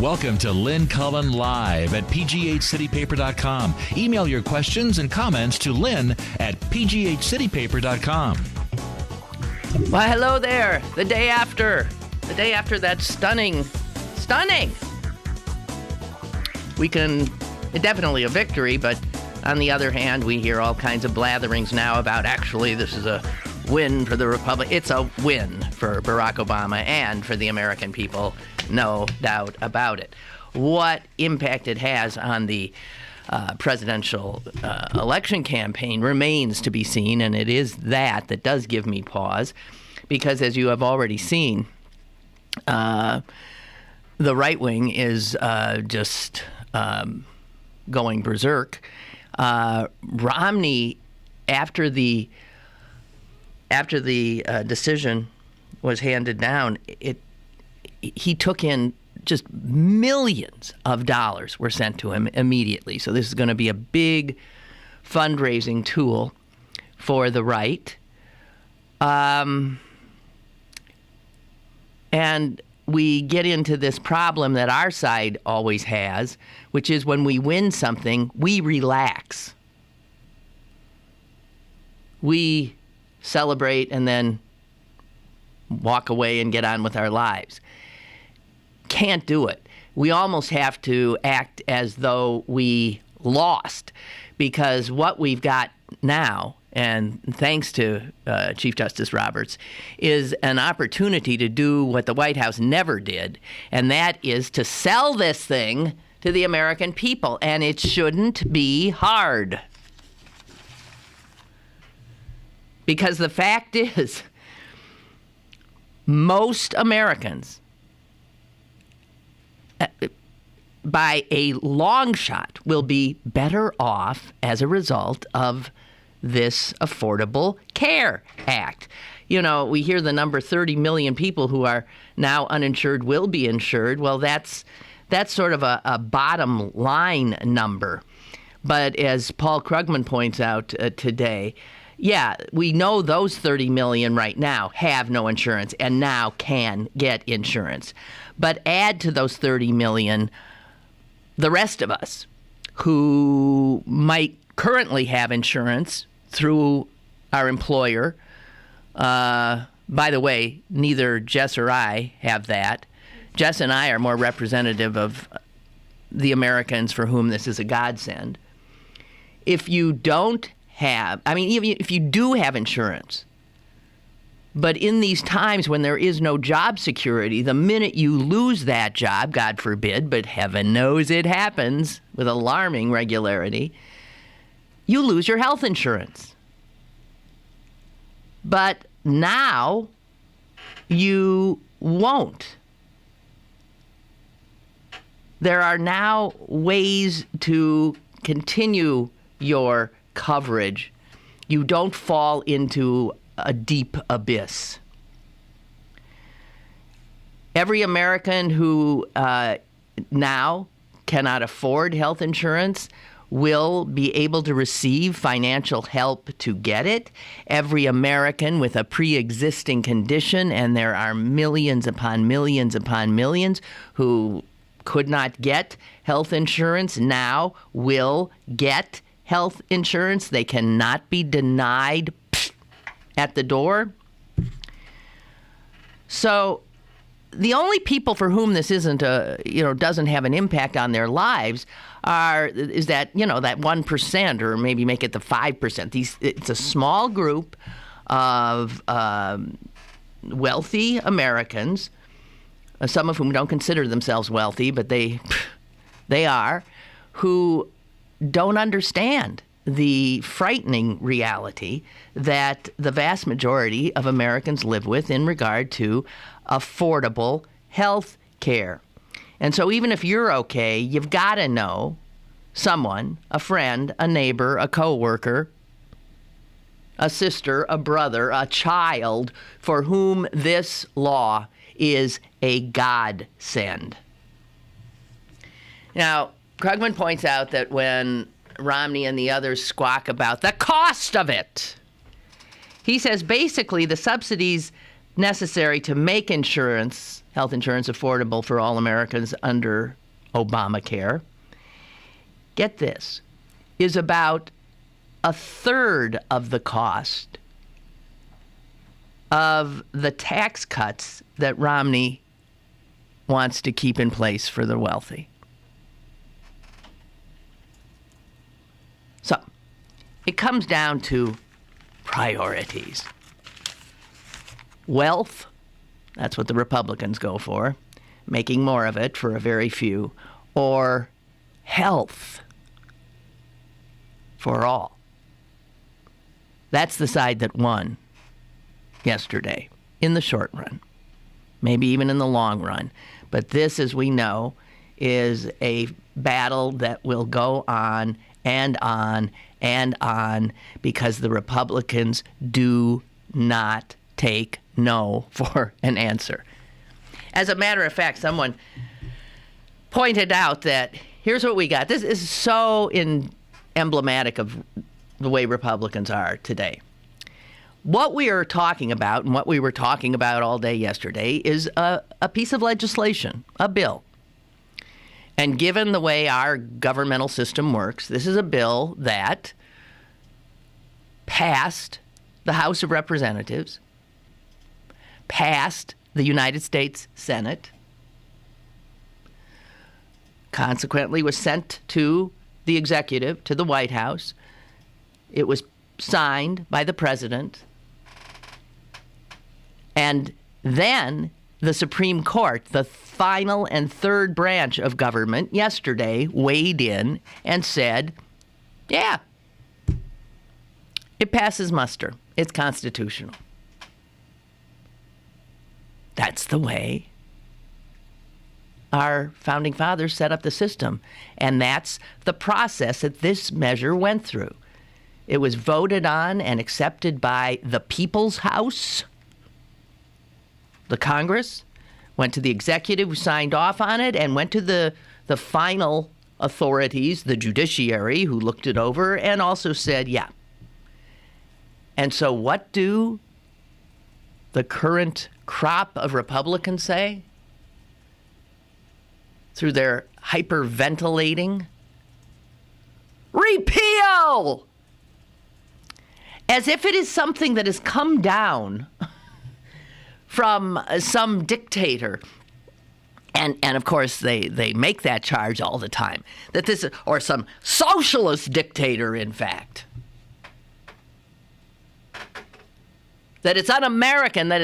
Welcome to Lynn Cullen Live at pghcitypaper.com. Email your questions and comments to Lynn at pghcitypaper.com. Well, hello there. The day after that stunning weekend, definitely a victory, but on the other hand, we hear all kinds of blatherings now about actually this is a win for the Republic. It's a win for Barack Obama and for the American people, no doubt about it. What impact it has on the presidential election campaign remains to be seen, and it is that does give me pause, because as you have already seen, the right wing is just going berserk. Romney, after the decision was handed down, he took in just millions of dollars were sent to him immediately. So this is going to be a big fundraising tool for the right. And we get into this problem that our side always has, which is when we win something, we relax. We celebrate and then walk away and get on with our lives. Can't do it. We almost have to act as though we lost, because what we've got now, and thanks to Chief Justice Roberts, is an opportunity to do what the White House never did, and that is to sell this thing to the American people, and it shouldn't be hard. Because the fact is, most Americans, by a long shot, will be better off as a result of this Affordable Care Act. You know, we hear the number 30 million people who are now uninsured will be insured. Well, that's sort of a bottom line number. But as Paul Krugman points out today, yeah, we know those 30 million right now have no insurance and now can get insurance. But add to those 30 million the rest of us who might currently have insurance through our employer. By the way, neither Jess or I have that. Jess and I are more representative of the Americans for whom this is a godsend. If you don't have, even if you do have insurance, but in these times when there is no job security, the minute you lose that job, God forbid, but heaven knows it happens with alarming regularity, you lose your health insurance. But now you won't. There are now ways to continue your coverage. You don't fall into a deep abyss. Every American who now cannot afford health insurance will be able to receive financial help to get it. Every American with a pre-existing condition, and there are millions upon millions upon millions who could not get health insurance, now will get health insurance. They cannot be denied at the door. So the only people for whom this isn't doesn't have an impact on their lives is that 1%, or maybe make it the 5%. It's a small group of wealthy Americans, some of whom don't consider themselves wealthy, but they are, who don't understand the frightening reality that the vast majority of Americans live with in regard to affordable health care. And so even if you're okay, you've got to know someone, a friend, a neighbor, a coworker, a sister, a brother, a child, for whom this law is a godsend. Now, Krugman points out that when Romney and the others squawk about the cost of it, he says basically the subsidies necessary to make health insurance, affordable for all Americans under Obamacare, get this, is about a third of the cost of the tax cuts that Romney wants to keep in place for the wealthy. So, it comes down to priorities. Wealth, that's what the Republicans go for, making more of it for a very few, or health for all. That's the side that won yesterday in the short run, maybe even in the long run. But this, as we know, is a battle that will go on and on and on because the Republicans do not take no for an answer. As a matter of fact, someone pointed out that here's what we got. This is so emblematic of the way Republicans are today. What we are talking about, and what we were talking about all day yesterday, is a piece of legislation, a bill. And given the way our governmental system works, this is a bill that passed the House of Representatives, passed the United States Senate, consequently was sent to the executive, to the White House. It was signed by the president. And then the Supreme Court, the final and third branch of government, yesterday weighed in and said, yeah, it passes muster. It's constitutional. That's the way our founding fathers set up the system. And that's the process that this measure went through. It was voted on and accepted by the People's House, the Congress, went to the executive who signed off on it, and went to the final authorities, the judiciary, who looked it over and also said, yeah. And so what do the current crop of Republicans say through their hyperventilating? Repeal! As if it is something that has come down from some dictator. And of course, they make that charge all the time. That this, or some socialist dictator, in fact. That it's un-American, that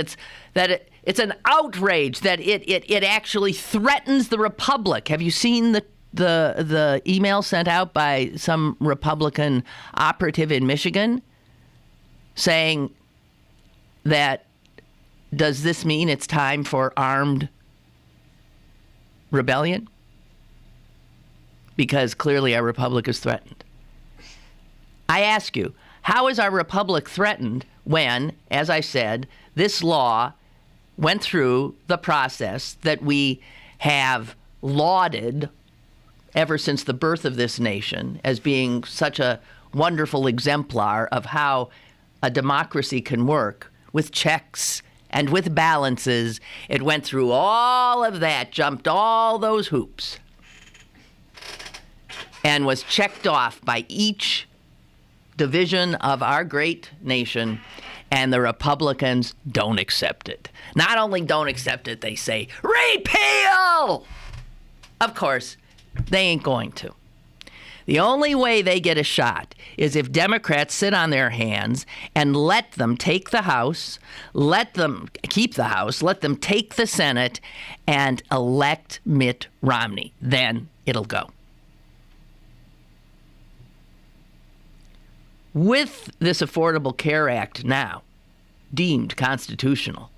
it's an outrage, that it actually threatens the republic. Have you seen the email sent out by some Republican operative in Michigan saying that, does this mean it's time for armed rebellion? Because clearly our republic is threatened. I ask you, how is our republic threatened when, as I said, this law went through the process that we have lauded ever since the birth of this nation as being such a wonderful exemplar of how a democracy can work with checks and with balances? It went through all of that, jumped all those hoops, and was checked off by each division of our great nation, and the Republicans don't accept it. Not only don't accept it, they say, repeal! Of course, they ain't going to. The only way they get a shot is if Democrats sit on their hands and let them take the House, let them keep the House, let them take the Senate, and elect Mitt Romney. Then it'll go. With this Affordable Care Act now deemed constitutional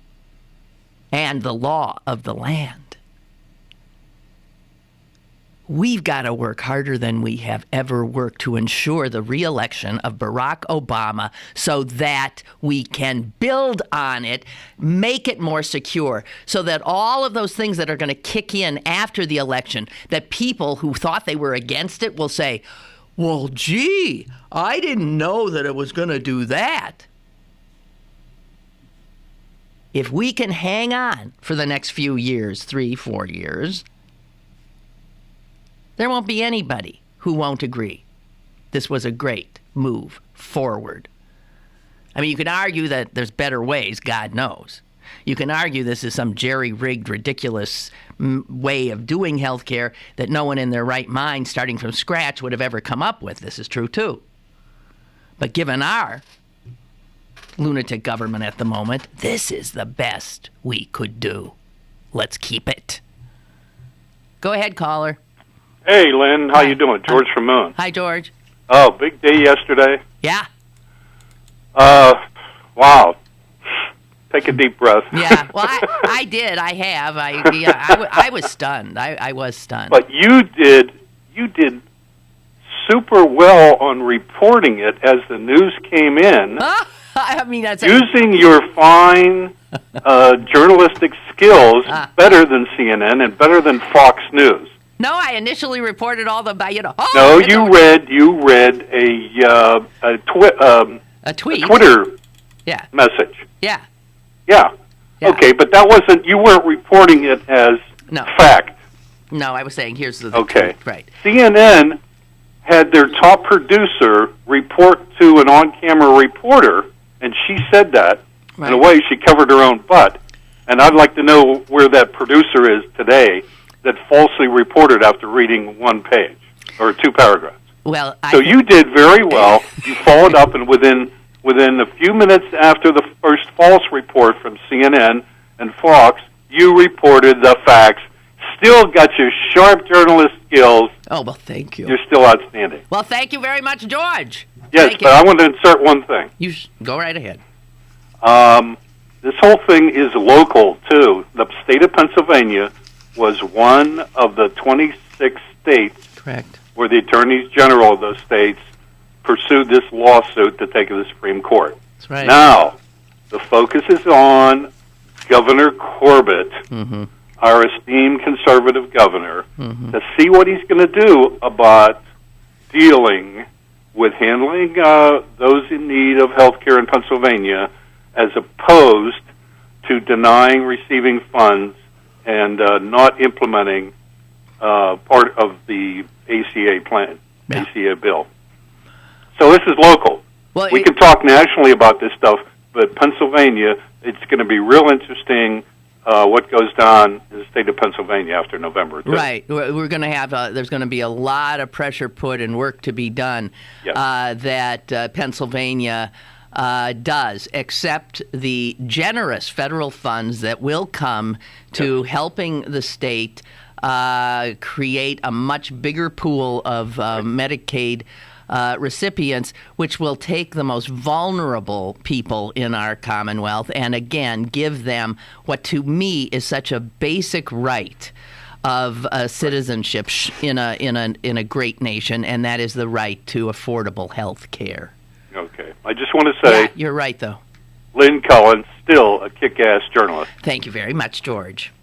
and the law of the land, we've got to work harder than we have ever worked to ensure the re-election of Barack Obama so that we can build on it, make it more secure, so that all of those things that are going to kick in after the election, that people who thought they were against it will say, well, gee, I didn't know that it was going to do that. if we can hang on for the next few years, 3-4 years, there won't be anybody who won't agree this was a great move forward. I mean, you can argue that there's better ways, God knows. You can argue this is some jerry-rigged, ridiculous way of doing healthcare that no one in their right mind, starting from scratch, would have ever come up with. This is true, too. But given our lunatic government at the moment, this is the best we could do. Let's keep it. Go ahead, caller. Hey, Lynn. How you doing? George from Moon. Hi, George. Oh, big day yesterday. Yeah. Wow. Take a deep breath. Yeah. Well, I did. I have. I was stunned. I was stunned. But you did super well on reporting it as the news came in. I mean, that's using your fine journalistic skills better than CNN and better than Fox News. No, I initially reported all the, No, you read a tweet, a Twitter yeah, message. Yeah. Yeah. Okay, but that wasn't. You weren't reporting it as fact. No, I was saying here's the okay. Tweet. Right. CNN had their top producer report to an on-camera reporter, and she said that. Right. In a way, she covered her own butt. And I'd like to know where that producer is today that falsely reported after reading one page or 2 paragraphs. Well, so you did very well. You followed up, and within a few minutes after the first false report from CNN and Fox, you reported the facts. Still got your sharp journalist skills. Oh, well, thank you. You're still outstanding. Well, thank you very much, George. Yes, but I want to insert one thing. Go right ahead. This whole thing is local, too. The state of Pennsylvania was one of the 26 states correct, where the attorneys general of those states pursued this lawsuit to take to the Supreme Court. That's right. Now, the focus is on Governor Corbett, our esteemed conservative governor, to see what he's going to do about dealing with handling those in need of health care in Pennsylvania as opposed to denying receiving funds and not implementing part of the ACA plan, ACA bill. So this is local. Well, we can talk nationally about this stuff, but Pennsylvania, it's going to be real interesting what goes down in the state of Pennsylvania after November 3rd. Right. We're going to have, there's going to be a lot of pressure put and work to be done that Pennsylvania does, except the generous federal funds that will come to helping the state create a much bigger pool of Medicaid recipients, which will take the most vulnerable people in our Commonwealth and, again, give them what to me is such a basic right of citizenship in a great nation, and that is the right to affordable health care. Okay. I just want to say... Yeah, you're right, though. Lynn Cullen, still a kick-ass journalist. Thank you very much, George.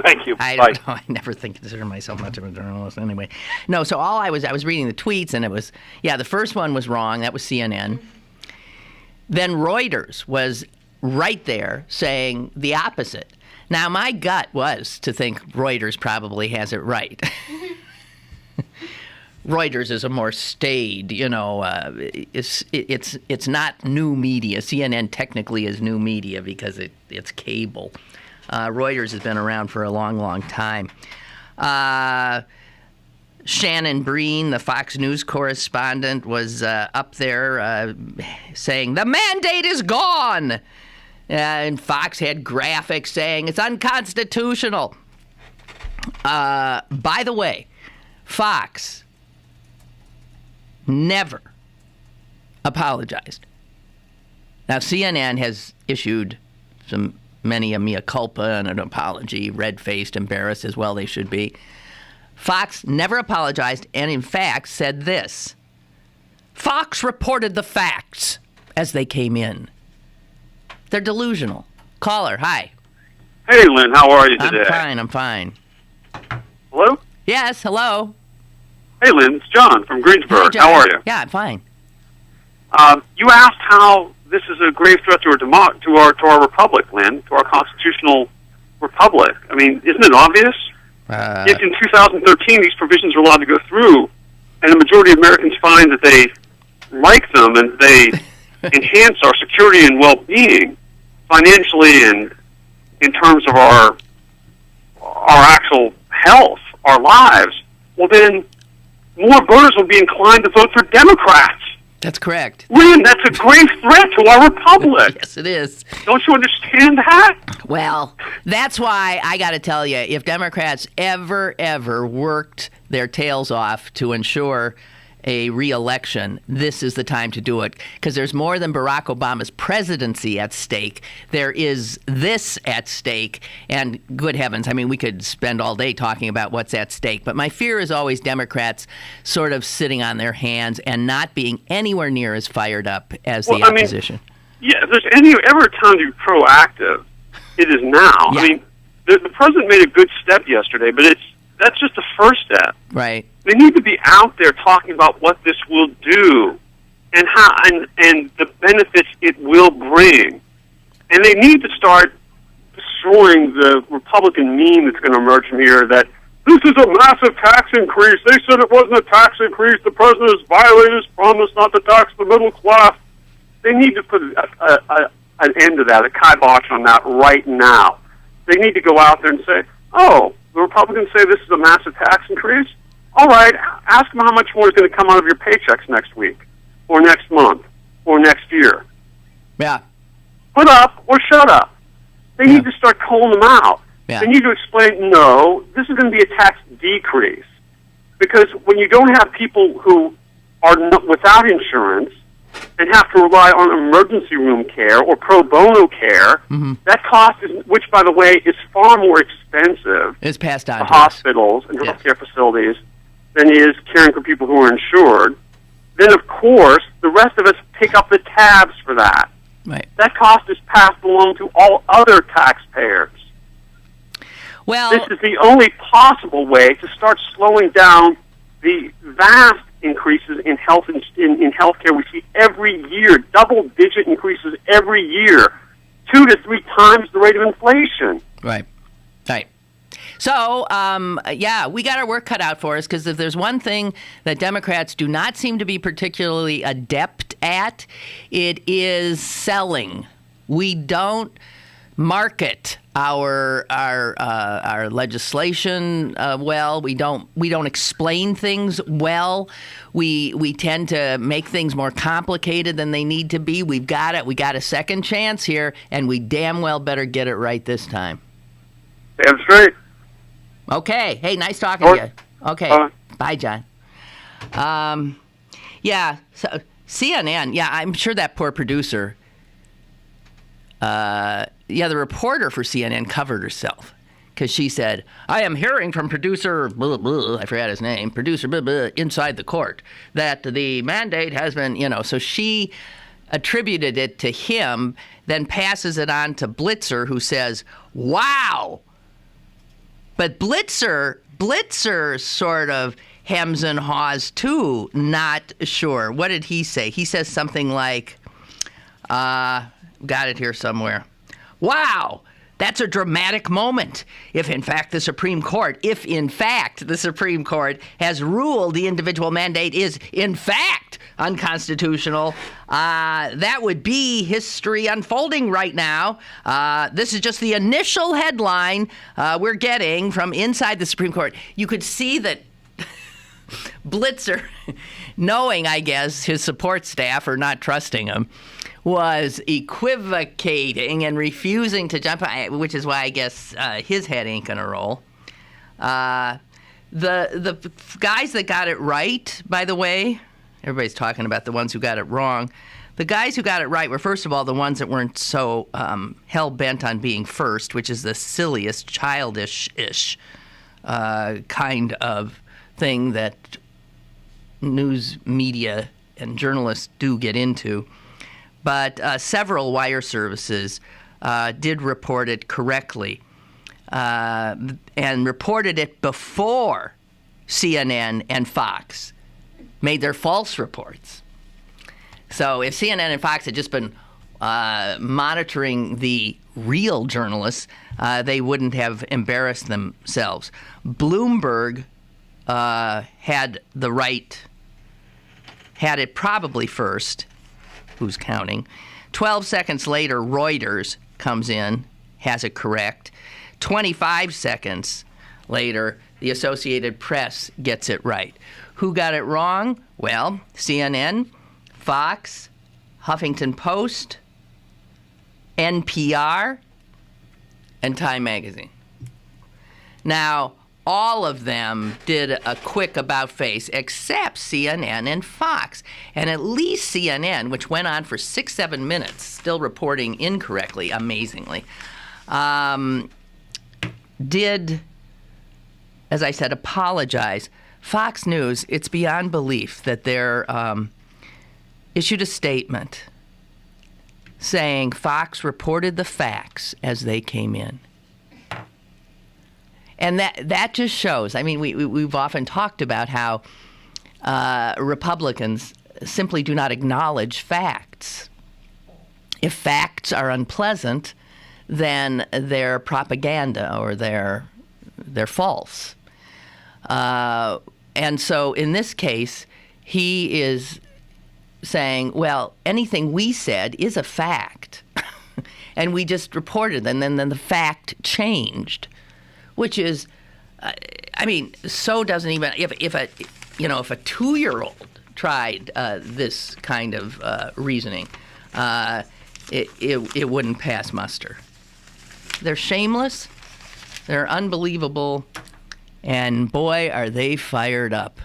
Thank you. I don't know. I never consider myself much of a journalist anyway. No, so I was reading the tweets, and it was, the first one was wrong. That was CNN. Then Reuters was right there saying the opposite. Now, my gut was to think Reuters probably has it right. Reuters is a more staid, it's not new media. CNN technically is new media because it's cable. Reuters has been around for a long, long time. Shannon Breen, the Fox News correspondent, was up there saying, the mandate is gone. And Fox had graphics saying it's unconstitutional. By the way, Fox never apologized. Now, CNN has issued many a mea culpa and an apology, red-faced, embarrassed, as well they should be. Fox never apologized and, in fact, said this. Fox reported the facts as they came in. They're delusional. Caller, hi. Hey, Lynn, how are you today? I'm fine. Hello? Yes, hello. Hey, Lynn, it's John from Greensburg. Hi, John. How are you? Yeah, I'm fine. You asked how this is a grave threat to our republic, Lynn, to our constitutional republic. I mean, isn't it obvious? If in 2013 these provisions are allowed to go through, and the majority of Americans find that they like them and they enhance our security and well-being financially and in terms of our actual health, our lives, well then more voters will be inclined to vote for Democrats. That's correct. Lynn, that's a grave threat to our republic. Yes, it is. Don't you understand that? Well, that's why I got to tell you, if Democrats ever worked their tails off to ensure a re-election, this is the time to do it, because there's more than Barack Obama's presidency at stake. There is this at stake, and good heavens, I mean, we could spend all day talking about what's at stake, but my fear is always Democrats sort of sitting on their hands and not being anywhere near as fired up as the opposition. If there's ever a time to be proactive, it is now. Yeah. I mean, the president made a good step yesterday, but that's just the first step. Right. They need to be out there talking about what this will do and how and the benefits it will bring. And they need to start destroying the Republican meme that's going to emerge from here that this is a massive tax increase. They said it wasn't a tax increase. The president has violated his promise not to tax the middle class. They need to put an end to that, a kibosh on that right now. They need to go out there and say, oh, the Republicans say this is a massive tax increase? All right, ask them how much more is going to come out of your paychecks next week, or next month, or next year. Yeah. Put up or shut up. They need to start calling them out. Yeah. They need to explain, no, this is going to be a tax decrease. Because when you don't have people who are without insurance and have to rely on emergency room care or pro bono care, that cost, which, by the way, is far more expensive It's passed on to to hospitals and healthcare facilities than is caring for people who are insured, then, of course, the rest of us pick up the tabs for that. Right. That cost is passed along to all other taxpayers. Well, This is the only possible way to start slowing down the vast increases in healthcare we see every year, double-digit increases every year, 2 to 3 times the rate of inflation. Right. So, we got our work cut out for us, because if there's one thing that Democrats do not seem to be particularly adept at, it is selling. We don't market our legislation well. We don't explain things well. We tend to make things more complicated than they need to be. We got a second chance here, and we damn well better get it right this time. Damn straight. Okay. Hey, nice talking to you. Okay. Bye, John. So CNN. Yeah, I'm sure that poor producer. The reporter for CNN covered herself because she said, I am hearing from producer, blah, blah, I forgot his name, producer blah, blah, inside the court, that the mandate has been, so she attributed it to him, then passes it on to Blitzer, who says, wow. But Blitzer sort of hems and haws too, not sure. What did he say? He says something like, got it here somewhere. Wow, that's a dramatic moment. If in fact the Supreme Court has ruled the individual mandate is in fact unconstitutional, that would be history unfolding right now. This is just the initial headline we're getting from inside the Supreme Court. You could see that Blitzer, knowing, I guess, his support staff are not trusting him, was equivocating and refusing to jump, which is why I guess his head ain't gonna roll. The guys that got it right, by the way, everybody's talking about the ones who got it wrong. The guys who got it right were, first of all, the ones that weren't so hell-bent on being first, which is the silliest, childish-ish kind of thing that news media and journalists do get into. But several wire services did report it correctly and reported it before CNN and Fox made their false reports. So if CNN and Fox had just been monitoring the real journalists, they wouldn't have embarrassed themselves. Bloomberg had it probably first. Who's counting? 12 seconds later, Reuters comes in, has it correct. 25 seconds later, the Associated Press gets it right. Who got it wrong? Well, CNN, Fox, Huffington Post, NPR, and Time Magazine. Now, all of them did a quick about-face, except CNN and Fox. And at least CNN, which went on for 6-7 minutes, still reporting incorrectly, amazingly, did, as I said, apologize. Fox News, it's beyond belief that they're issued a statement saying Fox reported the facts as they came in. And that just shows, I mean, we've often talked about how Republicans simply do not acknowledge facts. If facts are unpleasant, then they're propaganda or they're false. And so in this case, he is saying, well, anything we said is a fact. And we just reported, and then the fact changed. Which is, I mean, so doesn't even if a 2-year-old tried this kind of reasoning, it wouldn't pass muster. They're shameless, they're unbelievable, and boy, are they fired up.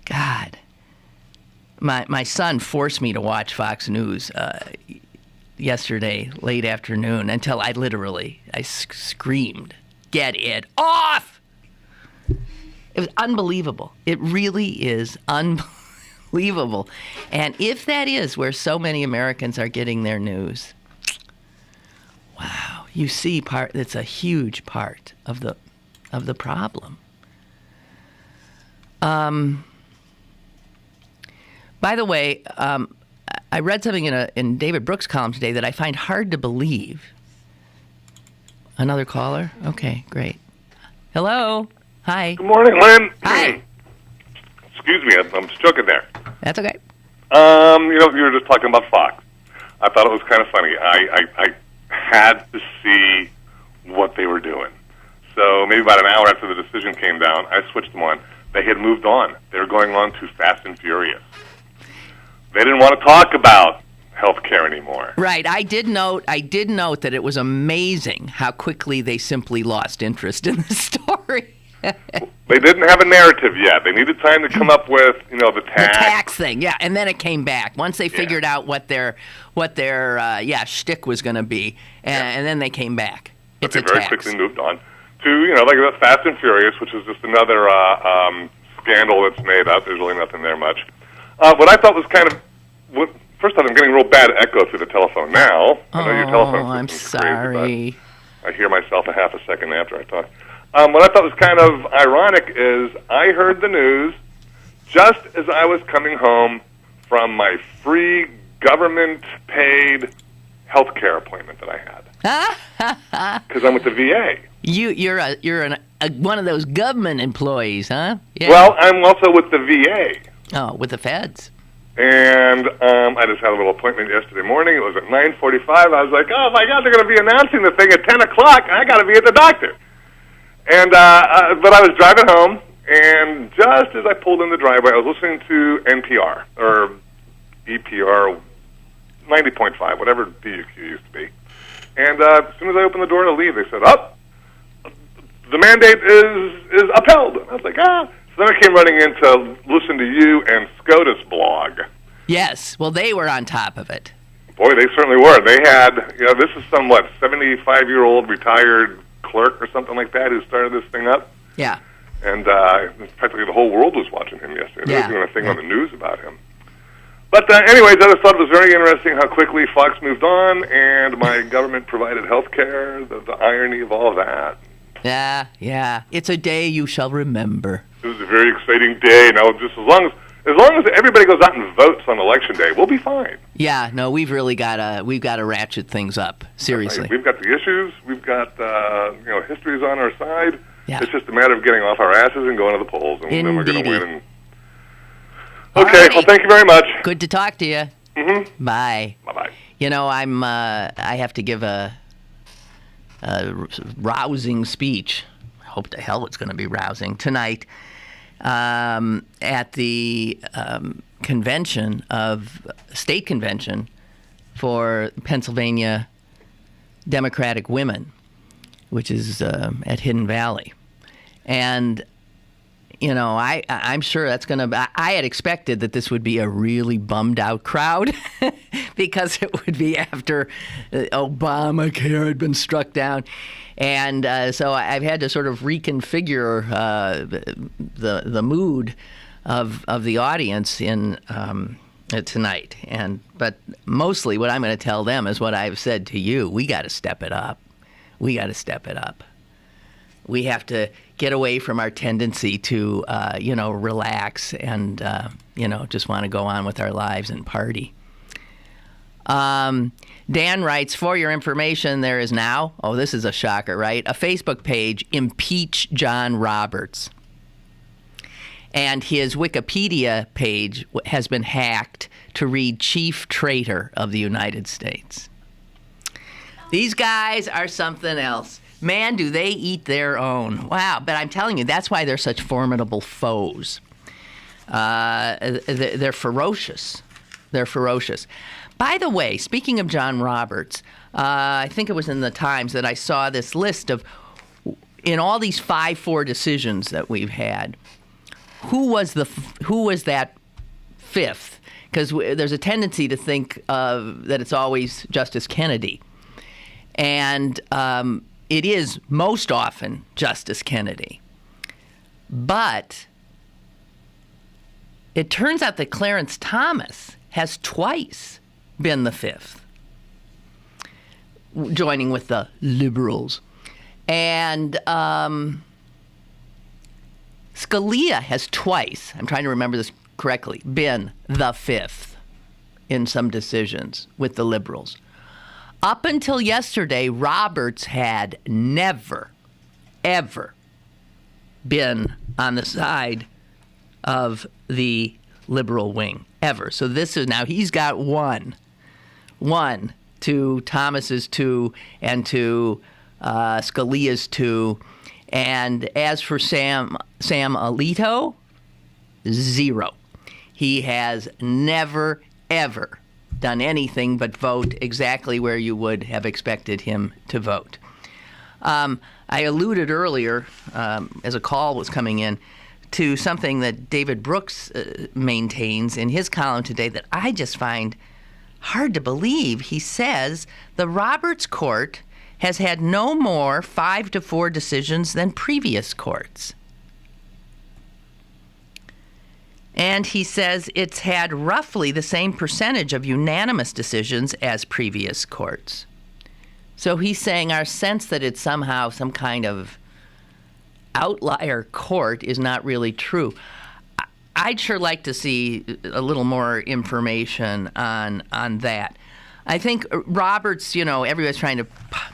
God, my son forced me to watch Fox News yesterday, late afternoon, until I screamed, "Get it off!" It was unbelievable. It really is unbelievable. And if that is where so many Americans are getting their news, wow, you see, it's a huge part of the problem. By the way, I read something in David Brooks' column today that I find hard to believe. Another caller? Okay, great. Hello. Hi. Good morning, Lynn. Hi. Excuse me, I'm choking there. That's okay. You were just talking about Fox. I thought it was kind of funny. I had to see what they were doing. So maybe about an hour after the decision came down, I switched them on. They had moved on. They were going on to Fast and Furious. They didn't want to talk about health care anymore. Right. I did note that it was amazing how quickly they simply lost interest in the story. They didn't have a narrative yet. They needed time to come up with, the tax. The tax thing, yeah. And then it came back. Once they figured out what their shtick was going to be, and then they came back. But they very quickly moved on to, like the Fast and Furious, which is just another scandal that's made up. There's really nothing there much. What I thought was kind of, first off, I'm getting real bad echo through the telephone now. I know your telephone system's sorry. Crazy, but I hear myself a half a second after I talk. What I thought was kind of ironic is I heard the news just as I was coming home from my free government-paid health care appointment that I had. Because I'm with the VA. You're one of those government employees, huh? Yeah. Well, I'm also with the VA. Oh, with the feds. And I just had a little appointment yesterday morning. It was at 9:45. I was like, oh, my God, they're going to be announcing the thing at 10 o'clock. I got to be at the doctor. And but I was driving home, and just as I pulled in the driveway, I was listening to NPR, or EPR 90.5, whatever DUQ used to be. And as soon as I opened the door to leave, they said, the mandate is upheld. And I was like, So then I came running in to listen to you and SCOTUS blog. Yes. Well, they were on top of it. Boy, they certainly were. They had, this is some, 75-year-old retired clerk or something like that who started this thing up. Yeah. And practically the whole world was watching him yesterday. They were doing a thing on the news about him. But anyways, I just thought it was very interesting how quickly Fox moved on and my government provided health care, the irony of all of that. Yeah. It's a day you shall remember. It was a very exciting day. Now, just as long as As long as everybody goes out and votes on Election Day, we'll be fine. Yeah, no, we've got to ratchet things up, seriously. Right. We've got the issues. We've got, history's on our side. Yeah. It's just a matter of getting off our asses and going to the polls, and then we're going to Indeedy. win. Okay, well, thank you very much. Good to talk to you. Mm-hmm. Bye. Bye-bye. I have to give a rousing speech. I hope to hell it's going to be rousing tonight at the state convention for Pennsylvania Democratic Women, which is at Hidden Valley. And, I'm sure that's going to... I had expected that this would be a really bummed-out crowd because it would be after Obamacare had been struck down. And so I've had to sort of reconfigure the mood of the audience in tonight. But mostly what I'm going to tell them is what I've said to you. We got to step it up. We got to step it up. We have to get away from our tendency to, relax and, just want to go on with our lives and party. Dan writes, for your information, there is now, this is a shocker, right? A Facebook page, Impeach John Roberts. And his Wikipedia page has been hacked to read Chief Traitor of the United States. These guys are something else. Man, do they eat their own. Wow, but I'm telling you, that's why they're such formidable foes. They're ferocious. They're ferocious. By the way, speaking of John Roberts, I think it was in the Times that I saw this list of, in all these 5-4 decisions that we've had, who was that fifth? Because there's a tendency to think that it's always Justice Kennedy. And it is most often Justice Kennedy. But it turns out that Clarence Thomas has twice been the fifth, joining with the liberals. And Scalia has twice, I'm trying to remember this correctly, been the fifth in some decisions with the liberals. Up until yesterday, Roberts had never, ever been on the side of the liberal wing, ever. So this is now, he's got one to Thomas's two and to Scalia's two. And as for Sam Alito, 0. He has never, ever done anything but vote exactly where you would have expected him to vote. I alluded earlier, as a call was coming in, to something that David Brooks maintains in his column today that I just find hard to believe. He says the Roberts Court has had no more 5-4 decisions than previous courts. And he says it's had roughly the same percentage of unanimous decisions as previous courts. So he's saying our sense that it's somehow some kind of outlier court is not really true. I'd sure like to see a little more information on that. I think Roberts, everybody's trying to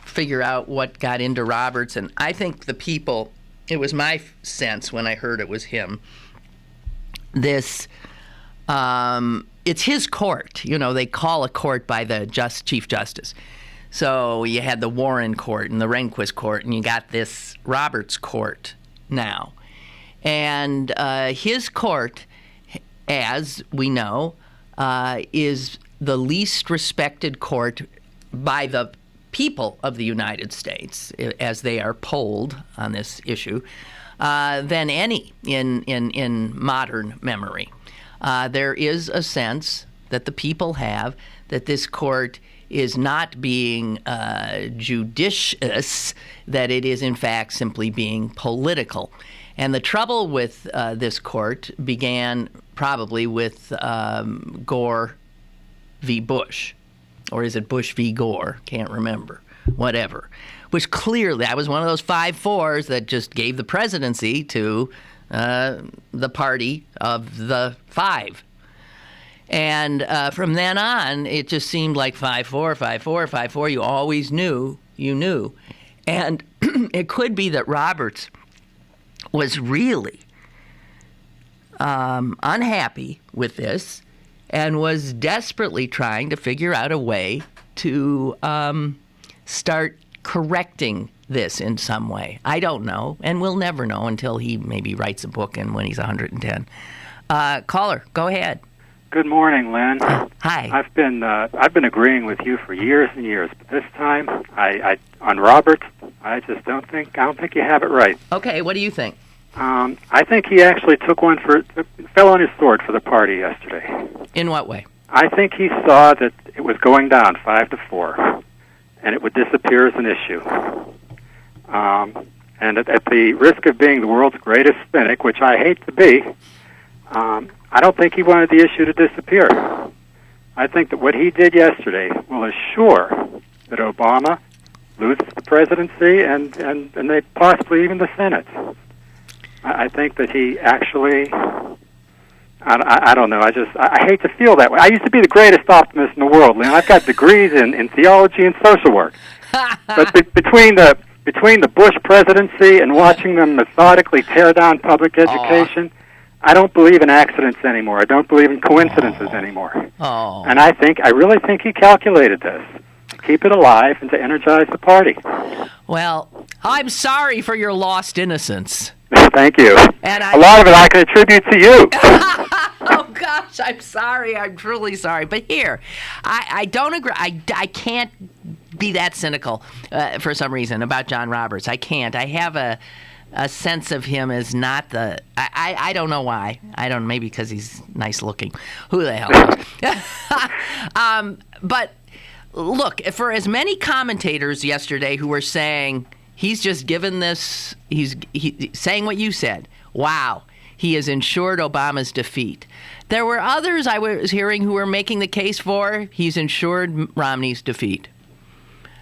figure out what got into Roberts, and I think the people, it was my sense when I heard it was him, it's his court. They call a court by the Chief Justice. So you had the Warren Court and the Rehnquist Court, and you got this Roberts Court now. And his court, as we know, is the least respected court by the people of the United States, as they are polled on this issue, than any in modern memory. There is a sense that the people have that this court is not being judicious, that it is in fact simply being political. And the trouble with this court began probably with Gore v. Bush. Or is it Bush v. Gore? Can't remember. Whatever. Which clearly, that was one of those 5-4s that just gave the presidency to the party of the five. And from then on, it just seemed like 5-4, 5-4, 5-4. You always knew you knew. And it could be that Roberts was really unhappy with this and was desperately trying to figure out a way to start correcting this in some way. I don't know, and we'll never know until he maybe writes a book and when he's 110. Caller, go ahead. Good morning, Lynn. Hi. I've been agreeing with you for years and years, but this time, I on Roberts, I don't think you have it right. Okay, what do you think? I think he actually fell on his sword for the party yesterday. In what way? I think he saw that it was going down 5-4, and it would disappear as an issue. And at the risk of being the world's greatest cynic, which I hate to be, I don't think he wanted the issue to disappear. I think that what he did yesterday will assure that Obama loses the presidency and they possibly even the Senate. I think that he actually, I don't know, I hate to feel that way. I used to be the greatest optimist in the world, Lynn. I've got degrees in theology and social work. But between the Bush presidency and watching them methodically tear down public education, I don't believe in accidents anymore. I don't believe in coincidences anymore. And I really think he calculated this to keep it alive and to energize the party. Well, I'm sorry for your lost innocence. Thank you. And a lot of it I can attribute to you. Oh, gosh, I'm sorry. I'm truly sorry. But here, I don't agree. I can't be that cynical for some reason about John Roberts. I can't. I have a sense of him as not the... I don't know why. Maybe because he's nice looking. Who the hell knows? But look, for as many commentators yesterday who were saying... He's just given this, he's saying what you said. Wow, he has ensured Obama's defeat. There were others I was hearing who were making the case for he's ensured Romney's defeat.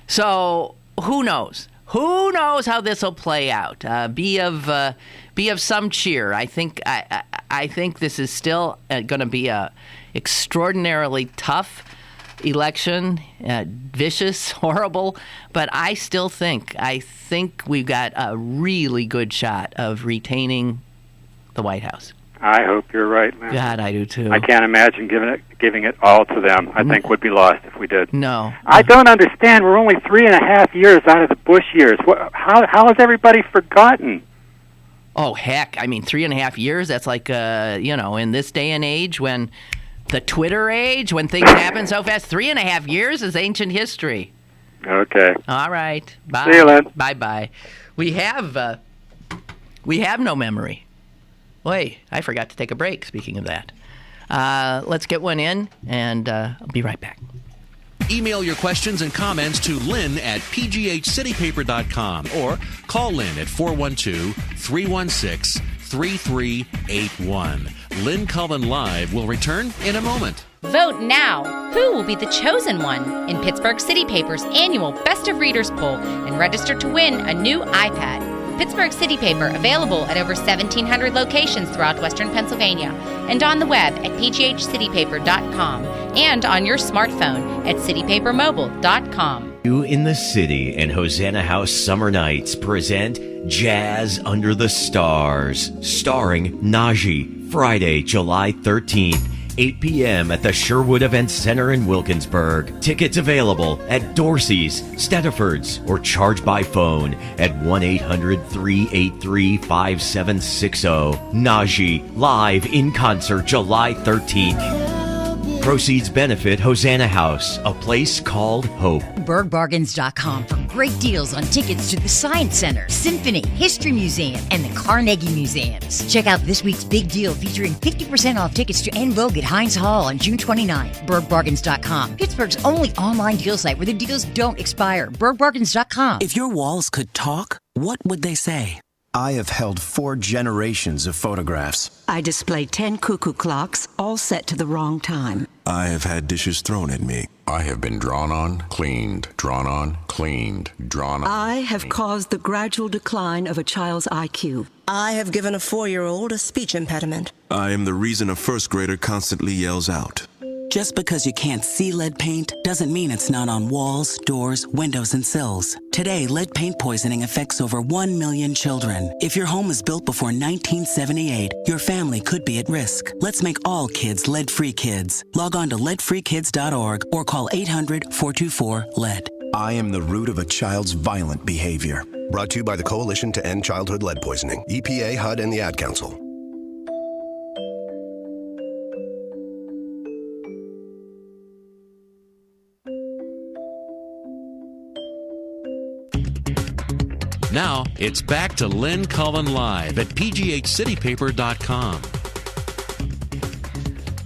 So who knows? Who knows how this will play out? Be of some cheer. I think this is still going to be a extraordinarily tough election, vicious, horrible, but I think we've got a really good shot of retaining the White House. I hope you're right, man. God, I do too. I can't imagine giving it all to them. I think would be lost if we did. No. I don't understand. We're only 3.5 years out of the Bush years. How has everybody forgotten? Oh, heck. I mean, 3.5 years, that's like, in this day and age when... The Twitter age, when things happen so fast, 3.5 years is ancient history. Okay. All right. Bye. See you, Lynn. Bye-bye. We have no memory. Wait, I forgot to take a break, speaking of that. Let's get one in, and I'll be right back. Email your questions and comments to Lynn at pghcitypaper.com or call Lynn at 412-316-3381. Lynn Cullen Live will return in a moment. Vote now. Who will be the chosen one in Pittsburgh City Paper's annual Best of Readers poll and register to win a new iPad. Pittsburgh City Paper available at over 1,700 locations throughout Western Pennsylvania and on the web at pghcitypaper.com and on your smartphone at citypapermobile.com. You in the City and Hosanna House Summer Nights present Jazz Under the Stars, starring Najee, Friday, July 13th, 8 p.m. at the Sherwood Event Center in Wilkinsburg. Tickets available at Dorsey's, Stediford's, or charge by phone at 1-800-383-5760. Najee, live in concert July 13th. Proceeds benefit Hosanna House, a place called Hope. BergBargains.com for great deals on tickets to the Science Center, Symphony, History Museum, and the Carnegie Museums. Check out this week's big deal featuring 50% off tickets to En Vogue at Heinz Hall on June 29th. BergBargains.com, Pittsburgh's only online deal site where the deals don't expire. BergBargains.com. If your walls could talk, what would they say? I have held 4 generations of photographs. I display 10 cuckoo clocks, all set to the wrong time. I have had dishes thrown at me. I have been drawn on, cleaned, drawn on, cleaned, drawn on. I have caused the gradual decline of a child's IQ. I have given a 4-year-old a speech impediment. I am the reason a first grader constantly yells out. Just because you can't see lead paint doesn't mean it's not on walls, doors, windows, and sills. Today, lead paint poisoning affects over 1 million children. If your home was built before 1978, your family could be at risk. Let's make all kids lead-free kids. Log on to leadfreekids.org or call 800-424-LEAD. I am the root of a child's violent behavior. Brought to you by the Coalition to End Childhood Lead Poisoning, EPA, HUD, and the Ad Council. Now, it's back to Lynn Cullen Live at pghcitypaper.com.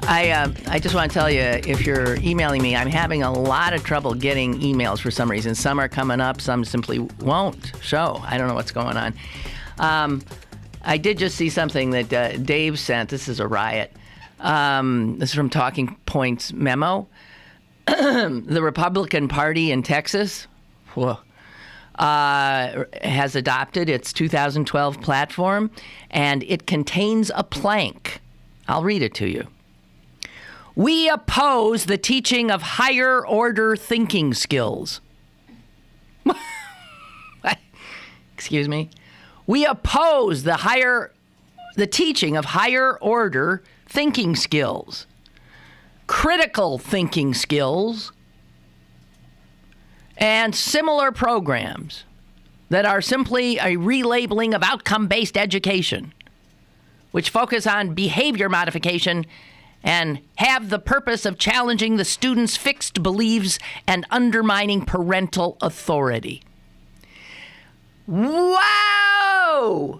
I just want to tell you, if you're emailing me, I'm having a lot of trouble getting emails for some reason. Some are coming up, some simply won't show. I don't know what's going on. I did just see something that Dave sent. This is a riot. This is from Talking Points Memo. The Republican Party in Texas has adopted its 2012 platform, and it contains a plank. I'll read it to you. We oppose the teaching of higher order thinking skills. Excuse me. We oppose the teaching of higher order thinking skills, critical thinking skills, and similar programs that are simply a relabeling of outcome-based education, which focus on behavior modification and have the purpose of challenging the student's fixed beliefs and undermining parental authority. Wow!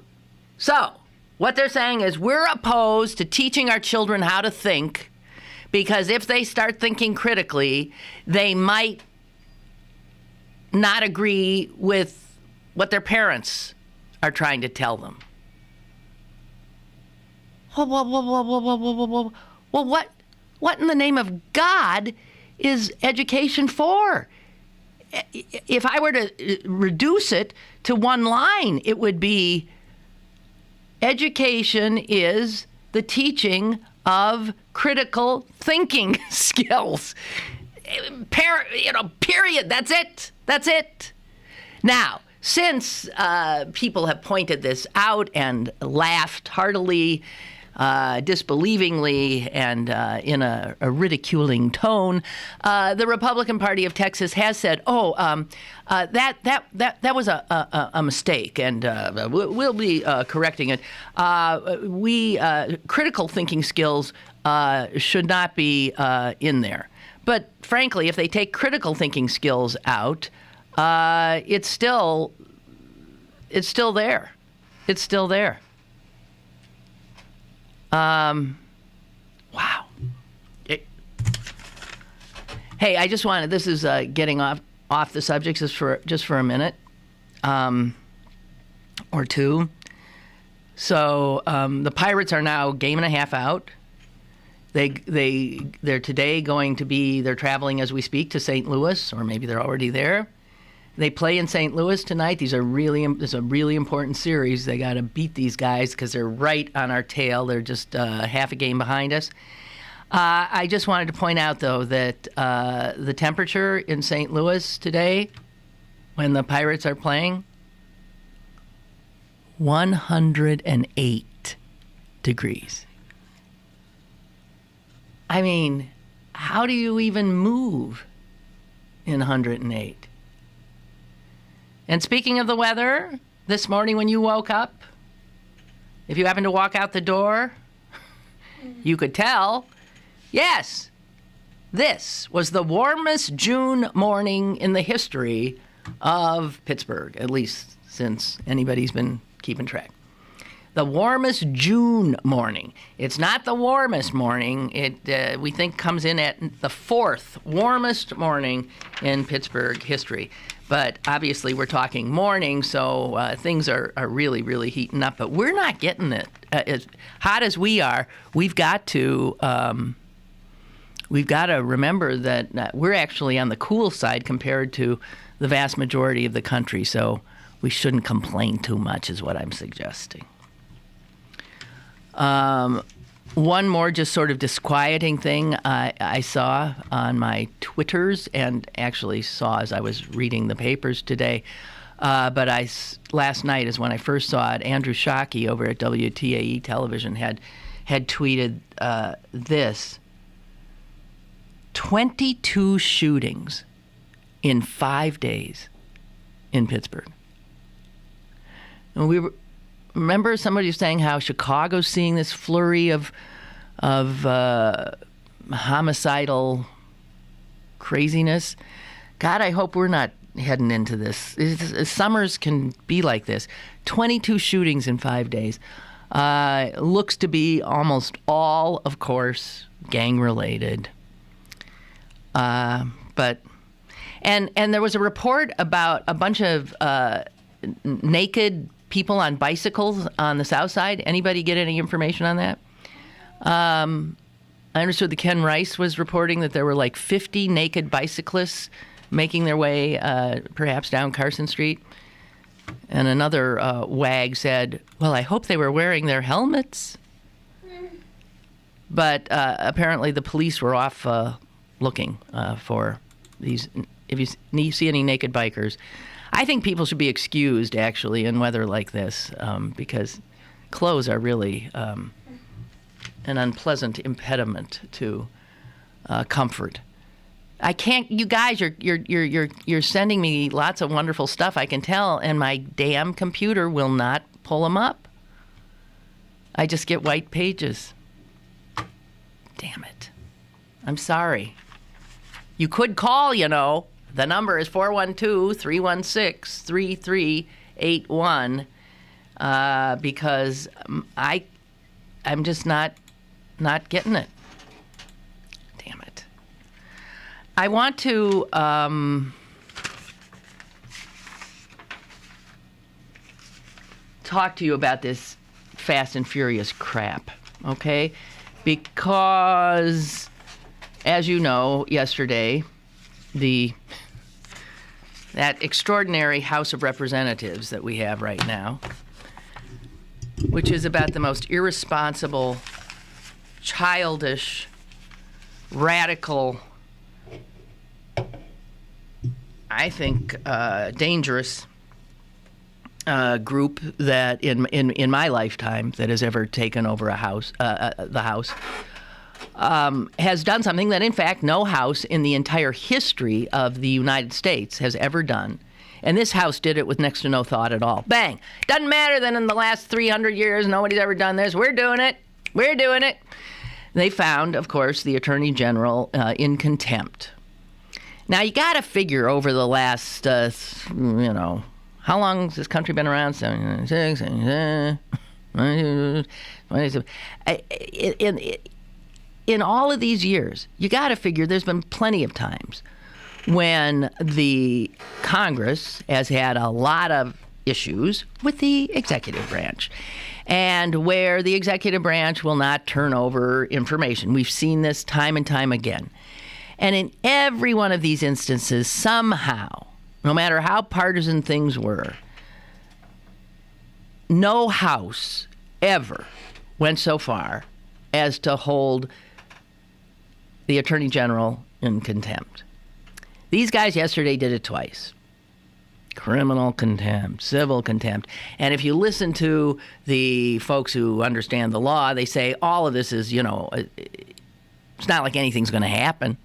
So, what they're saying is we're opposed to teaching our children how to think, because if they start thinking critically, they might not agree with what their parents are trying to tell them. Well, what in the name of God is education for? If I were to reduce it to one line, it would be education is the teaching of critical thinking skills. Period. That's it. That's it. Now, since people have pointed this out and laughed heartily, disbelievingly, and in a ridiculing tone, the Republican Party of Texas has said, that was a mistake, and we'll be correcting it. Critical thinking skills should not be in there. But frankly, if they take critical thinking skills out, it's still there. It's still there. Wow. Hey, I just wanted, this is getting off the subject just for a minute or two. So the Pirates are now game and a half out. They're today going to be, they're traveling as we speak to St. Louis, or maybe they're already there. They play in St. Louis tonight. This is a really important series. They got to beat these guys because they're right on our tail. They're just half a game behind us. I just wanted to point out, though, that the temperature in St. Louis today, when the Pirates are playing, 108 degrees. I mean, how do you even move in 108? And speaking of the weather, this morning when you woke up, if you happened to walk out the door, you could tell, yes, this was the warmest June morning in the history of Pittsburgh, at least since anybody's been keeping track. The warmest June morning. It's not the warmest morning. It we think comes in at the 4th warmest morning in Pittsburgh history. But obviously we're talking morning, so things are really, really heating up. But we're not getting it. As hot as we are, we've got to remember that we're actually on the cool side compared to the vast majority of the country. So we shouldn't complain too much is what I'm suggesting. One more just sort of disquieting thing I saw on my Twitters and actually saw as I was reading the papers today. But last night is when I first saw it. Andrew Shockey over at WTAE Television had tweeted this. 22 shootings in 5 days in Pittsburgh. And remember somebody was saying how Chicago's seeing this flurry of homicidal craziness. God, I hope we're not heading into this. Summers can be like this. 22 shootings in 5 days. Looks to be almost all, of course, gang-related. But there was a report about a bunch of naked people on bicycles on the south side. Anybody get any information on that? I understood that Ken Rice was reporting that there were like 50 naked bicyclists making their way perhaps down Carson Street. And another wag said, well, I hope they were wearing their helmets. But apparently the police were off looking for these. If you see any naked bikers, I think people should be excused, actually, in weather like this, because clothes are really an unpleasant impediment to comfort. I can't. You guys, you're sending me lots of wonderful stuff. I can tell, and my damn computer will not pull them up. I just get white pages. Damn it! I'm sorry. You could call, you know. The number is 412-316-3381 because I'm just not getting it. Damn it. I want to talk to you about this Fast and Furious crap, okay? Because, as you know, yesterday, that extraordinary House of Representatives that we have right now, which is about the most irresponsible, childish, radical, I think, dangerous group that in my lifetime that has ever taken over the House. Has done something that, in fact, no House in the entire history of the United States has ever done. And this House did it with next to no thought at all. Bang! Doesn't matter that in the last 300 years nobody's ever done this. We're doing it. We're doing it. They found, of course, the Attorney General in contempt. Now, you got to figure over the last, how long has this country been around? 76, 27. In all of these years, you got to figure there's been plenty of times when the Congress has had a lot of issues with the executive branch and where the executive branch will not turn over information. We've seen this time and time again. And in every one of these instances, somehow, no matter how partisan things were, no House ever went so far as to hold the Attorney General in contempt. These guys yesterday did it twice. Criminal contempt, civil contempt. And if you listen to the folks who understand the law, they say all of this is, it's not like anything's going to happen.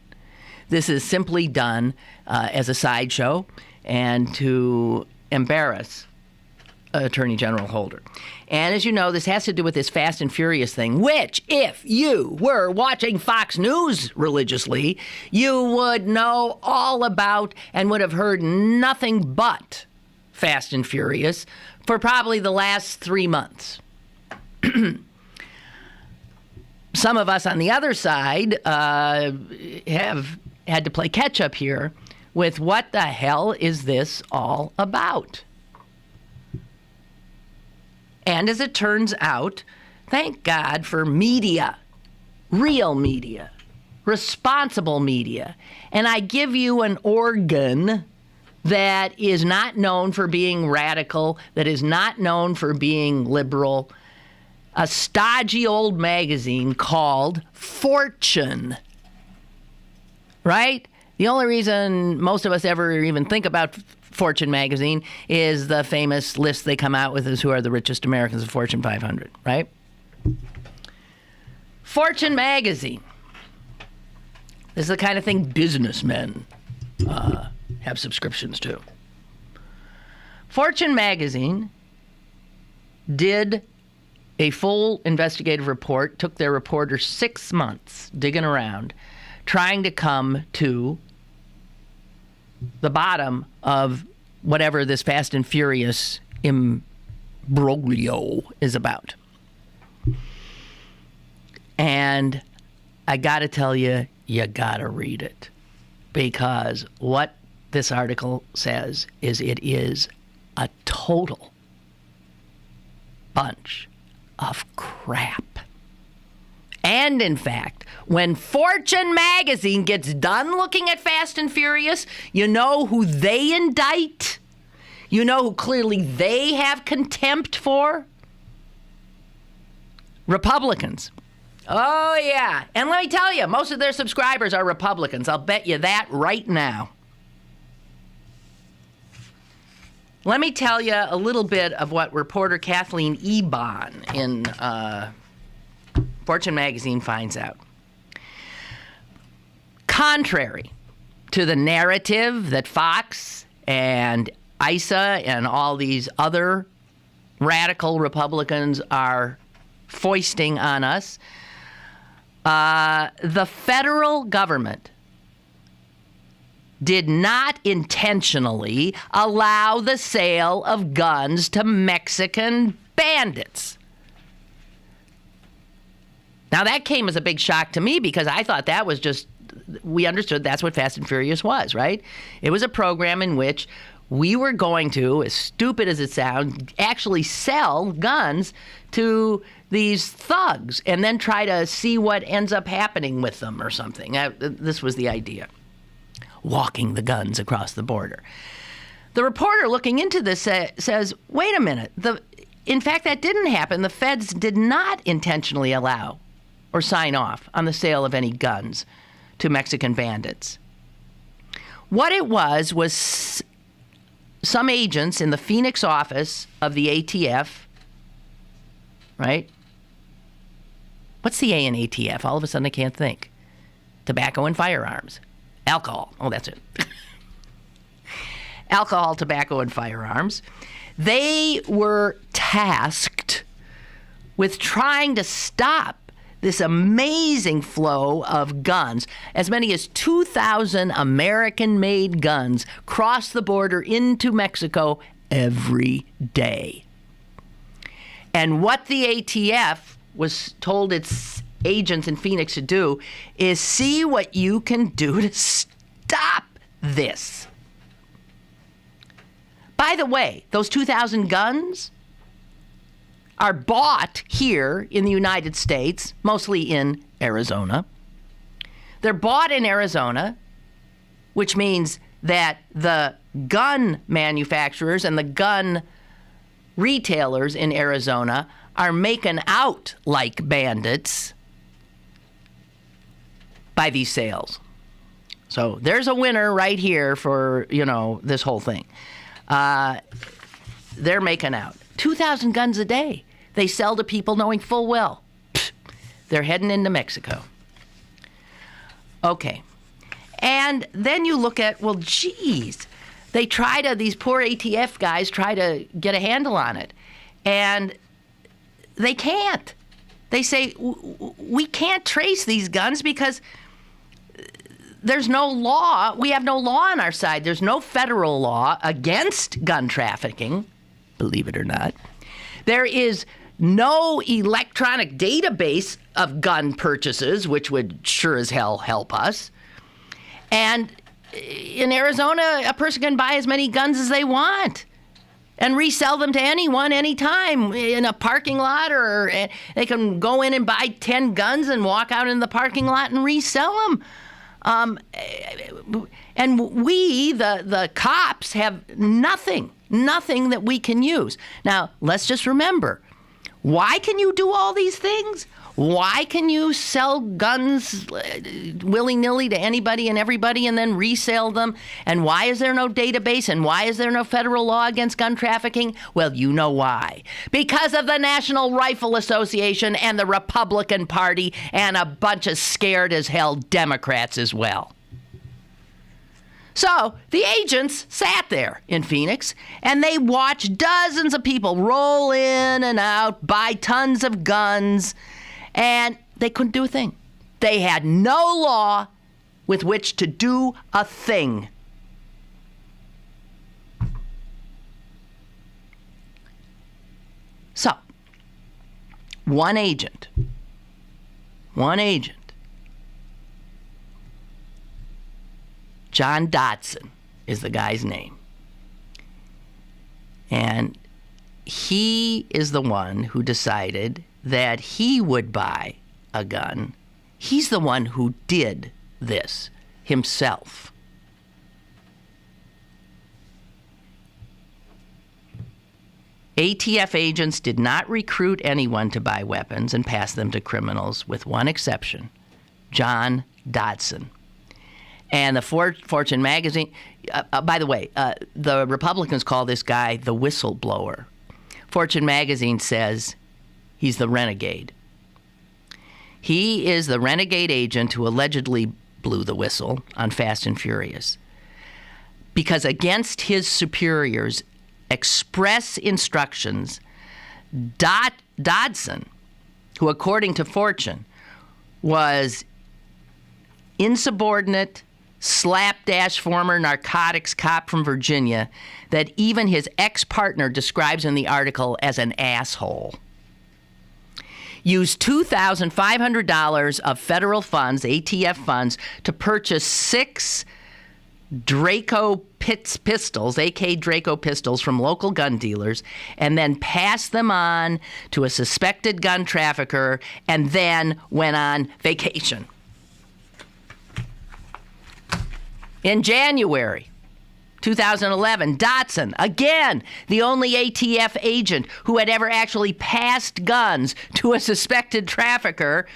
This is simply done as a sideshow and to embarrass Attorney General Holder. And as you know, this has to do with this Fast and Furious thing, which, if you were watching Fox News religiously, you would know all about and would have heard nothing but Fast and Furious for probably the last 3 months. Some of us on the other side have had to play catch-up here with what the hell is this all about? And as it turns out, thank God for media, real media, responsible media. And I give you an organ that is not known for being radical, that is not known for being liberal, a stodgy old magazine called Fortune, right? The only reason most of us ever even think about Fortune magazine is the famous list they come out with is who are the richest Americans of Fortune 500, right? Fortune magazine. This is the kind of thing businessmen have subscriptions to. Fortune magazine did a full investigative report, took their reporters 6 months digging around, trying to come to the bottom of whatever this Fast and Furious imbroglio is about. And I got to tell you, you got to read it. Because what this article says is it is a total bunch of crap. And in fact, when Fortune magazine gets done looking at Fast and Furious, you know who they indict? You know who clearly they have contempt for? Republicans. Oh, yeah. And let me tell you, most of their subscribers are Republicans. I'll bet you that right now. Let me tell you a little bit of what reporter Kathleen Ebon in Fortune magazine finds out. Contrary to the narrative that Fox and ISA and all these other radical Republicans are foisting on us, the federal government did not intentionally allow the sale of guns to Mexican bandits. Now, that came as a big shock to me because I thought that was just, we understood that's what Fast and Furious was, right? It was a program in which we were going to, as stupid as it sounds, actually sell guns to these thugs and then try to see what ends up happening with them or something. This was the idea. Walking the guns across the border. The reporter looking into this says, wait a minute. In fact, that didn't happen. The feds did not intentionally allow or sign off on the sale of any guns to Mexican bandits. What it was some agents in the Phoenix office of the ATF, right? What's the A in ATF? All of a sudden I can't think. Tobacco and firearms. Alcohol. Oh, that's it. Alcohol, tobacco, and firearms. They were tasked with trying to stop this amazing flow of guns. As many as 2,000 American-made guns cross the border into Mexico every day. And what the ATF was told its agents in Phoenix to do is see what you can do to stop this. By the way, those 2,000 guns are bought here in the United States, mostly in Arizona. They're bought in Arizona, which means that the gun manufacturers and the gun retailers in Arizona are making out like bandits by these sales. So there's a winner right here for, this whole thing. They're making out. 2,000 guns a day. They sell to people knowing full well they're heading into Mexico. Okay. And then you look at, well, geez, these poor ATF guys try to get a handle on it. And they can't. They say, we can't trace these guns because there's no law. We have no law on our side. There's no federal law against gun trafficking, believe it or not. There is no electronic database of gun purchases, which would sure as hell help us. And in Arizona, a person can buy as many guns as they want and resell them to anyone, anytime, in a parking lot, or they can go in and buy 10 guns and walk out in the parking lot and resell them. And we, the cops, have nothing that we can use. Now, let's just remember, why can you do all these things? Why can you sell guns willy-nilly to anybody and everybody and then resell them? And why is there no database? And why is there no federal law against gun trafficking? Well, you know why. Because of the National Rifle Association and the Republican Party and a bunch of scared as hell Democrats as well. So the agents sat there in Phoenix and they watched dozens of people roll in and out, buy tons of guns, and they couldn't do a thing. They had no law with which to do a thing. So, one agent, John Dodson is the guy's name. And he is the one who decided that he would buy a gun. He's the one who did this himself. ATF agents did not recruit anyone to buy weapons and pass them to criminals, with one exception, John Dodson. And the Fortune magazine, by the way, the Republicans call this guy the whistleblower. Fortune magazine says he's the renegade. He is the renegade agent who allegedly blew the whistle on Fast and Furious, because against his superiors' express instructions, Dodson, who according to Fortune was insubordinate, slapdash former narcotics cop from Virginia that even his ex-partner describes in the article as an asshole, used $2,500 of federal funds, ATF funds, to purchase 6 Draco pistols, AK Draco pistols, from local gun dealers, and then passed them on to a suspected gun trafficker, and then went on vacation. In January 2011, Dodson, again, the only ATF agent who had ever actually passed guns to a suspected trafficker,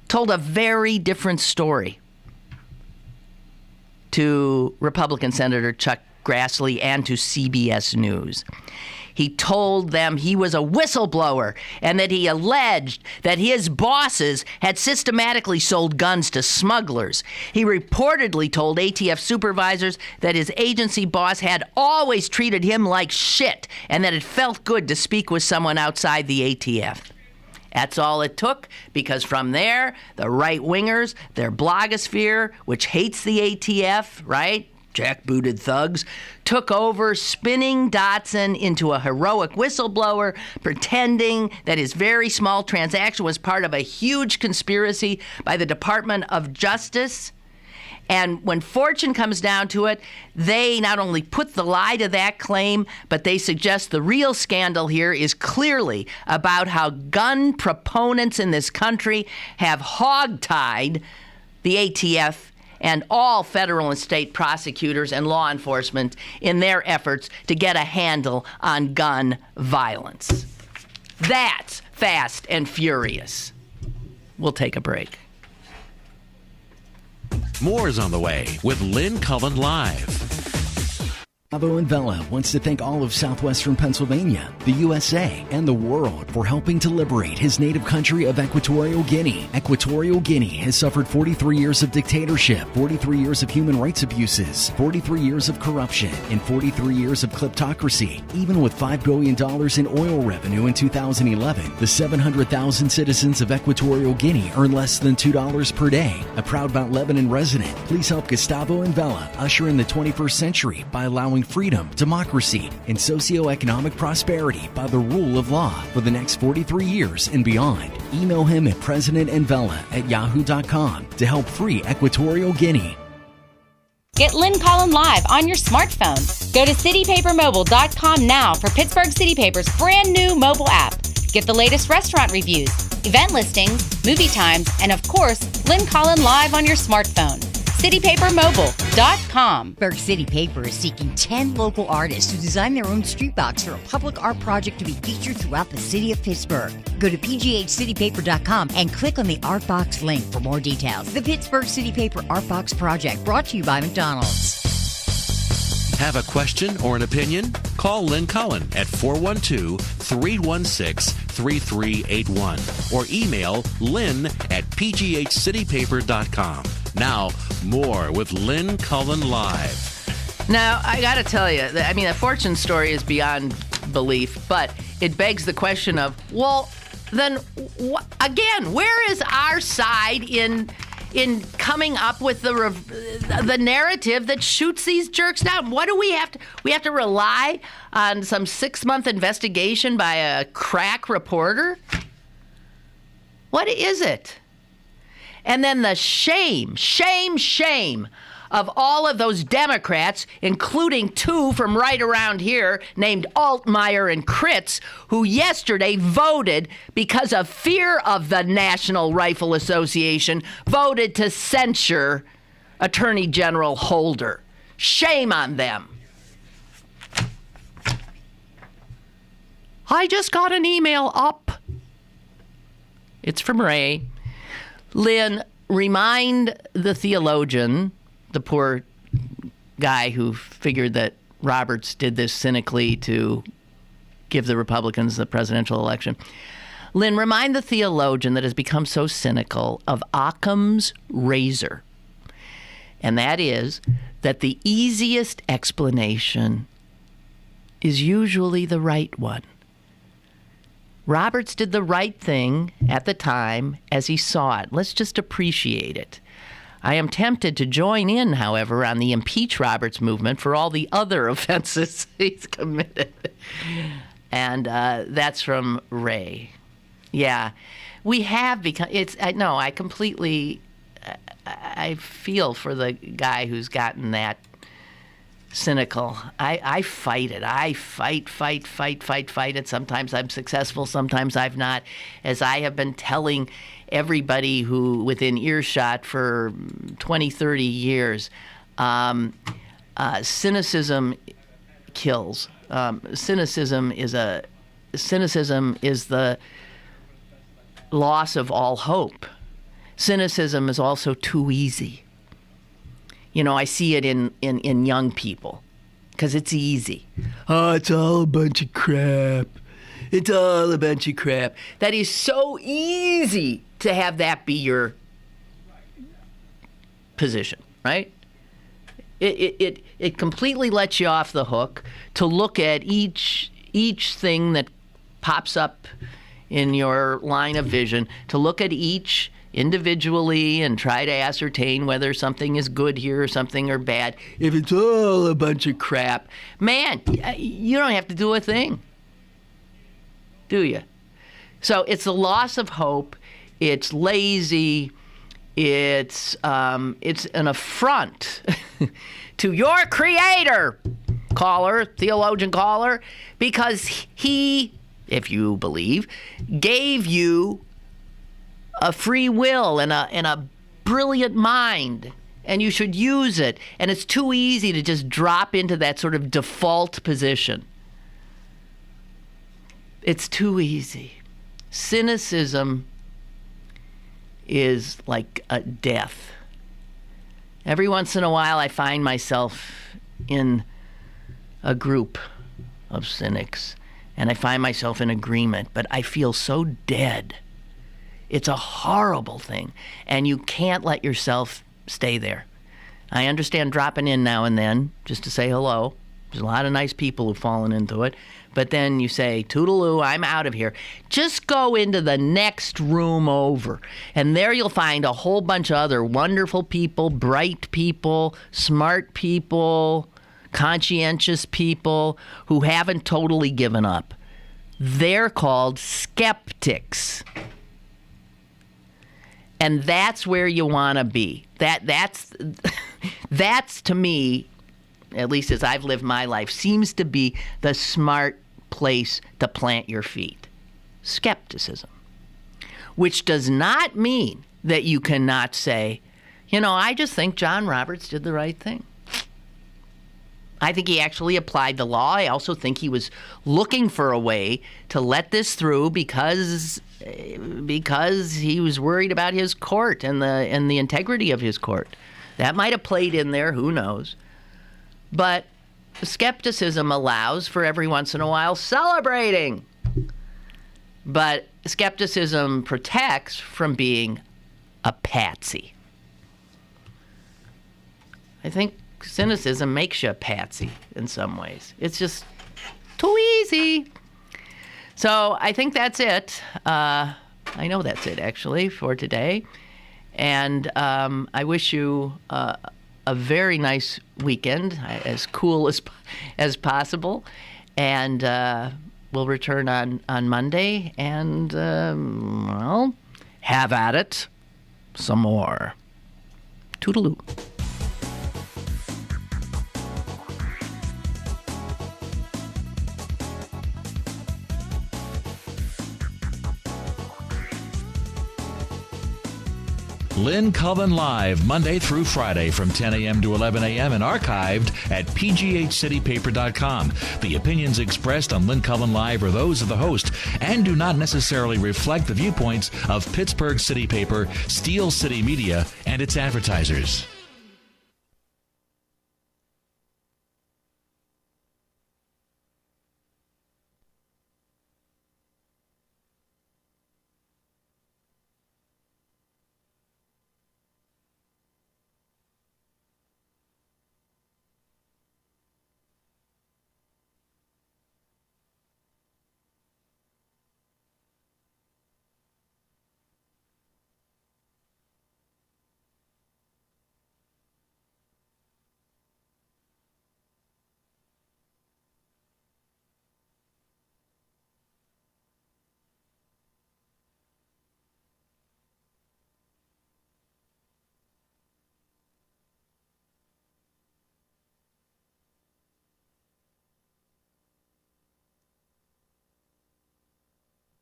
told a very different story to Republican Senator Chuck Grassley and to CBS News. He told them he was a whistleblower and that he alleged that his bosses had systematically sold guns to smugglers. He reportedly told ATF supervisors that his agency boss had always treated him like shit and that it felt good to speak with someone outside the ATF. That's all it took, because from there, the right-wingers, their blogosphere, which hates the ATF, right? Jackbooted thugs, took over, spinning Dodson into a heroic whistleblower, pretending that his very small transaction was part of a huge conspiracy by the Department of Justice. And when Fortune comes down to it, they not only put the lie to that claim, but they suggest the real scandal here is clearly about how gun proponents in this country have hogtied the ATF and all federal and state prosecutors and law enforcement in their efforts to get a handle on gun violence. That's Fast and Furious. We'll take a break. More is on the way with Lynn Cullen Live. Gustavo and Vela wants to thank all of southwestern Pennsylvania, the USA, and the world for helping to liberate his native country of Equatorial Guinea. Equatorial Guinea has suffered 43 years of dictatorship, 43 years of human rights abuses, 43 years of corruption, and 43 years of kleptocracy. Even with $5 billion in oil revenue in 2011, the 700,000 citizens of Equatorial Guinea earn less than $2 per day. A proud Mount Lebanon resident, please help Gustavo and Vela usher in the 21st century by allowing freedom, democracy, and socioeconomic prosperity by the rule of law for the next 43 years and beyond. Email him at presidentandvela@yahoo.com to help free Equatorial Guinea. Get Lynn Cullen live on your smartphone. Go to citypapermobile.com now for Pittsburgh City Paper's brand new mobile app. Get the latest restaurant reviews, event listings, movie times, and of course, Lynn Cullen live on your smartphone. citypapermobile.com. Pittsburgh City Paper is seeking 10 local artists to design their own street box for a public art project to be featured throughout the city of Pittsburgh. Go to pghcitypaper.com and click on the Art Box link for more details. The Pittsburgh City Paper Art Box Project, brought to you by McDonald's. Have a question or an opinion? Call Lynn Cullen at 412-316-3381 or email lynn at pghcitypaper.com. Now, more with Lynn Cullen Live. Now, I got to tell you, I mean, the fortune story is beyond belief, but it begs the question of, well, then, again, where is our side in coming up with the narrative that shoots these jerks down? What do we have to? We have to rely on some 6-month investigation by a crack reporter? What is it? And then the shame of all of those Democrats, including 2 from right around here named Altmaier and Kritz, who yesterday voted because of fear of the National Rifle Association, voted to censure Attorney General Holder. Shame on them. I just got an email up. It's from Ray. Lynn, remind the theologian, the poor guy who figured that Roberts did this cynically to give the Republicans the presidential election. Lynn, remind the theologian that has become so cynical of Occam's razor. And that is that the easiest explanation is usually the right one. Roberts did the right thing at the time as he saw it. Let's just appreciate it. I am tempted to join in, however, on the impeach Roberts movement for all the other offenses he's committed. And that's from Ray. Yeah, we have become, I completely, I feel for the guy who's gotten that cynical. I fight it. I fight it. Sometimes I'm successful, sometimes I've not. As I have been telling everybody who within earshot for 20, 30 years, cynicism kills. Cynicism is the loss of all hope. Cynicism is also too easy. You know, I see it in young people because it's easy. Oh, it's all a bunch of crap. It's all a bunch of crap. That is so easy to have that be your position, right? It completely lets you off the hook to look at each thing that pops up in your line of vision, to look at each individually and try to ascertain whether something is good here or something or bad. If it's all a bunch of crap, man, you don't have to do a thing, do you? So it's a loss of hope. It's lazy. It's an affront to your creator, theologian caller, because he, if you believe, gave you a free will and a brilliant mind, and you should use it. And it's too easy to just drop into that sort of default position. It's too easy. Cynicism is like a death. Every once in a while, I find myself in a group of cynics, and I find myself in agreement, but I feel so dead. It's a horrible thing, and you can't let yourself stay there. I understand dropping in now and then just to say hello. There's a lot of nice people who've fallen into it. But then you say, toodaloo, I'm out of here. Just go into the next room over, and there you'll find a whole bunch of other wonderful people, bright people, smart people, conscientious people who haven't totally given up. They're called skeptics. And that's where you want to be. That's That's, to me, at least as I've lived my life, seems to be the smart place to plant your feet. Skepticism. Which does not mean that you cannot say, I just think John Roberts did the right thing. I think he actually applied the law. I also think he was looking for a way to let this through because he was worried about his court and the integrity of his court. That might have played in there, who knows. But skepticism allows for every once in a while celebrating. But skepticism protects from being a patsy. I think cynicism makes you a patsy in some ways. It's just too easy. So I think that's it. I know that's it, actually, for today. And I wish you a very nice weekend, as cool as possible. And we'll return on Monday. And, have at it some more. Toodaloo. Lynn Cullen Live, Monday through Friday from 10 a.m. to 11 a.m. and archived at pghcitypaper.com. The opinions expressed on Lynn Cullen Live are those of the host and do not necessarily reflect the viewpoints of Pittsburgh City Paper, Steel City Media, and its advertisers.